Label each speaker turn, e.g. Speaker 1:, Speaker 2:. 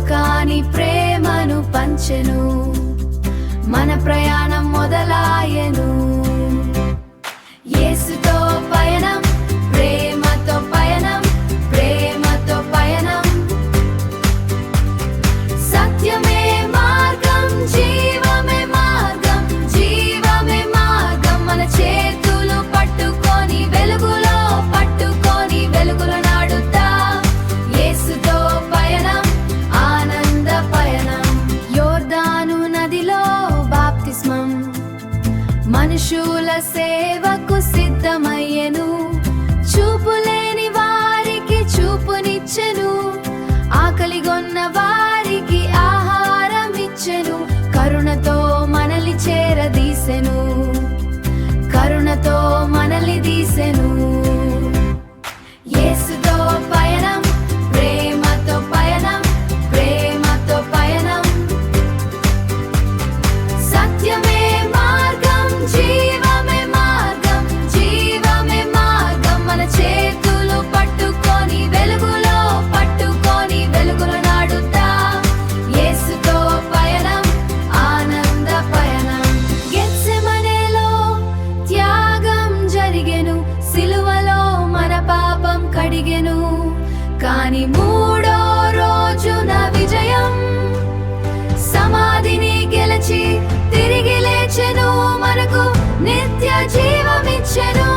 Speaker 1: కాని ప్రేమను పంచెను, మన ప్రయాణం మొదలాయెను. యేసుతో పయనం, ప్రేమతో పయనం, ప్రేమతో పయనం. సత్యమే మార్గం, జీవమే మార్గం, జీవమే మార్గం. మన చేతులు పట్టుకొని వెలుగులో పట్టుకొని వెలుగులో నాడుతా. యేసుతో పయనం, ఆనంద పయనం. యోర్దాను నదిలో బాప్తిస్మం, మనుషుల సేవకు సిద్ధమయ్యెను. చూపులేని వారికి చూపునిచ్చెను, ఆకలిగొన్న వారికి ఆహారం ఇచ్చెను. కరుణతో మనల్ని చేరదీసెను, కరుణతో మనల్ని దీసెను. యేసుతో పయనం, ప్రేమతో పయనం, ప్రేమతో పయనం. సత్యమే మార్గం, జీవమే మార్గం, జీవమే మార్గం. మన చేతులు పట్టుకొని వెలుగులో పట్టుకొని వెలుగులో నాడుతా. యేసుతో పయనం, ఆనంద పయనం. గెత్సెమనేలో త్యాగం జరిగెను, సిలువలో మన పాపం కడిగెను. కాని మూడో రోజున విజయం, సమాధిని గెలిచి తిరిగి లేచెను, మనకు నిత్య జీవమిచ్చెను.